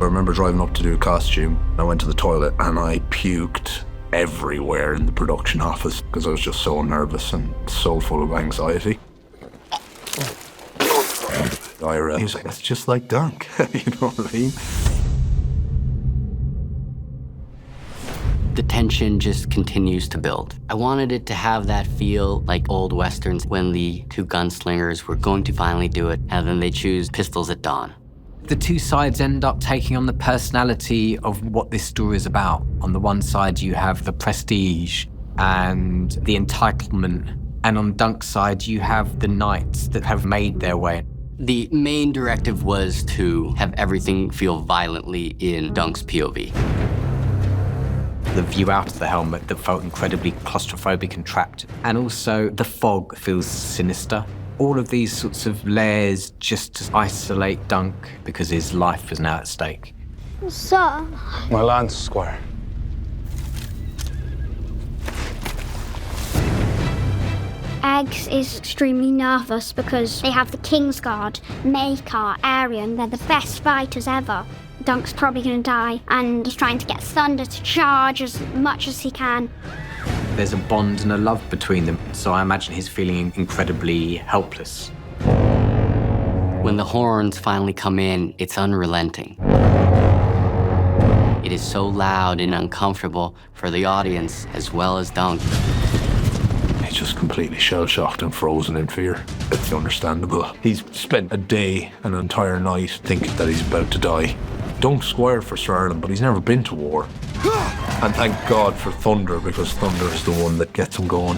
I remember driving up to do a costume. I went to the toilet and I puked everywhere in the production office because I was just so nervous and so full of anxiety. Ira, he was like, that's just like Dunk. You know what I mean? The tension just continues to build. I wanted it to have that feel like old westerns when the two gunslingers were going to finally do it, and then they choose pistols at dawn. The two sides end up taking on the personality of what this story is about. On the one side, you have the prestige and the entitlement. And on Dunk's side, you have the knights that have made their way. The main directive was to have everything feel violently in Dunk's POV. The view out of the helmet that felt incredibly claustrophobic and trapped. And also the fog feels sinister. All of these sorts of layers just to isolate Dunk because his life was now at stake. Sir? My lance, Squire. Eggs is extremely nervous because they have the Kingsguard, Maekar, Aryan. They're the best fighters ever. Dunk's probably going to die, and he's trying to get Thunder to charge as much as he can. There's a bond and a love between them, so I imagine he's feeling incredibly helpless. When the horns finally come in, it's unrelenting. It is so loud and uncomfortable for the audience as well as Dunk. He's just completely shell-shocked and frozen in fear. It's understandable. He's spent a day, an entire night, thinking that he's about to die. Dunk's squire for Sir Ireland, but he's never been to war. And thank God for Thunder, because Thunder is the one that gets him going.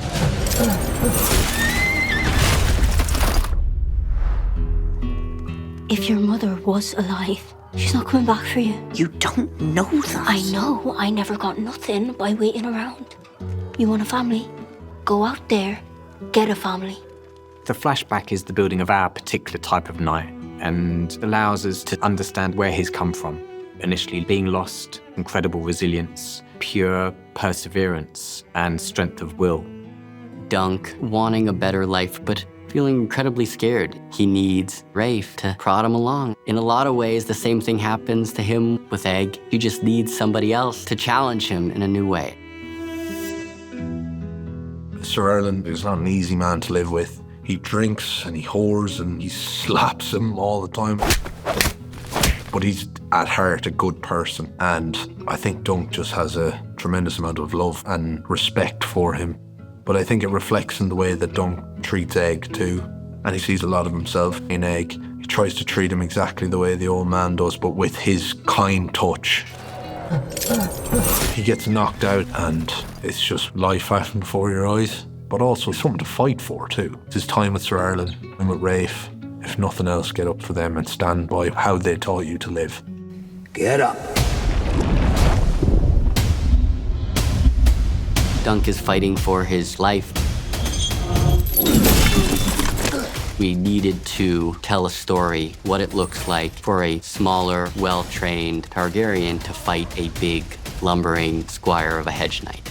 If your mother was alive, she's not coming back for you. You don't know that. I know. I never got nothing by waiting around. You want a family? Go out there, get a family. The flashback is the building of our particular type of knight and allows us to understand where he's come from. Initially being lost, incredible resilience, pure perseverance, and strength of will. Dunk wanting a better life, but feeling incredibly scared. He needs Rafe to prod him along. In a lot of ways, the same thing happens to him with Egg. He just needs somebody else to challenge him in a new way. Sir Ireland is not an easy man to live with. He drinks and he whores and he slaps him all the time. But he's at heart a good person, and I think Dunk just has a tremendous amount of love and respect for him. But I think it reflects in the way that Dunk treats Egg too, and he sees a lot of himself in Egg. He tries to treat him exactly the way the old man does, but with his kind touch. He gets knocked out and it's just life happening before your eyes, but also something to fight for too. It's his time with Sir Ireland and with Rafe. If nothing else, get up for them and stand by how they taught you to live. Get up. Dunk is fighting for his life. We needed to tell a story, what it looks like for a smaller, well-trained Targaryen to fight a big, lumbering squire of a hedge knight.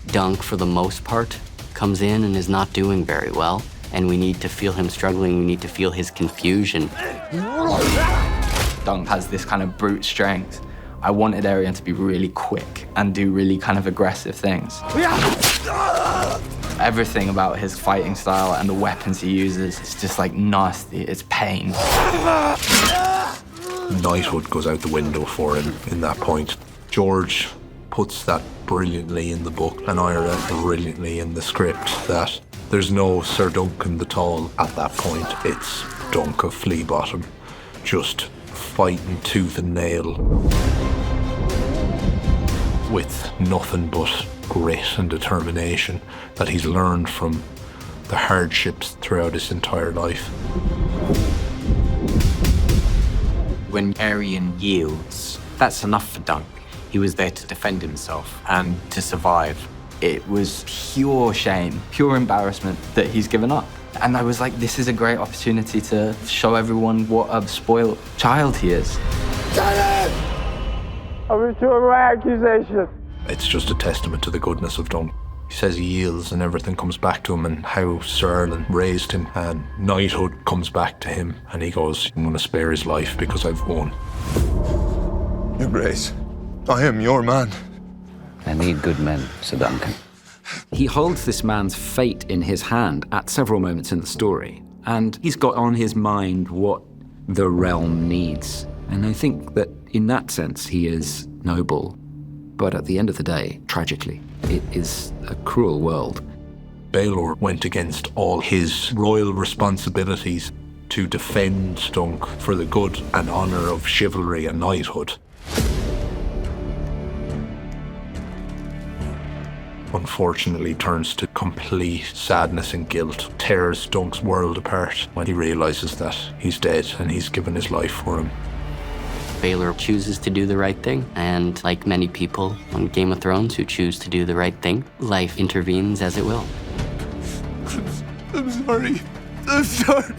Dunk, for the most part, comes in and is not doing very well, and we need to feel him struggling, we need to feel his confusion. Dunk has this kind of brute strength. I wanted Aryan to be really quick and do really kind of aggressive things. Everything about his fighting style and the weapons he uses is just like nasty, it's pain. Knighthood goes out the window for him in that point. George puts that brilliantly in the book, and Ira brilliantly in the script, that there's no Sir Duncan the Tall at that point. It's Dunk of Fleabottom, just fighting tooth and nail with nothing but grit and determination that he's learned from the hardships throughout his entire life. When Aryan yields, that's enough for Dunk. He was there to defend himself and to survive. It was pure shame, pure embarrassment that he's given up. And I was like, this is a great opportunity to show everyone what a spoiled child he is. I withdraw my accusation. It's just a testament to the goodness of Dunk. He says he yields and everything comes back to him, and how Sir Ireland raised him, and knighthood comes back to him, and he goes, I'm going to spare his life because I've won. Your Grace, I am your man. I need good men, Sir Duncan. He holds this man's fate in his hand at several moments in the story, and he's got on his mind what the realm needs. And I think that in that sense, he is noble. But at the end of the day, tragically, it is a cruel world. Baelor went against all his royal responsibilities to defend Dunk for the good and honour of chivalry and knighthood. Unfortunately, turns to complete sadness and guilt, tears Dunk's world apart when he realises that he's dead and he's given his life for him. Baelor chooses to do the right thing, and like many people on Game of Thrones who choose to do the right thing, life intervenes as it will. I'm sorry. I'm sorry.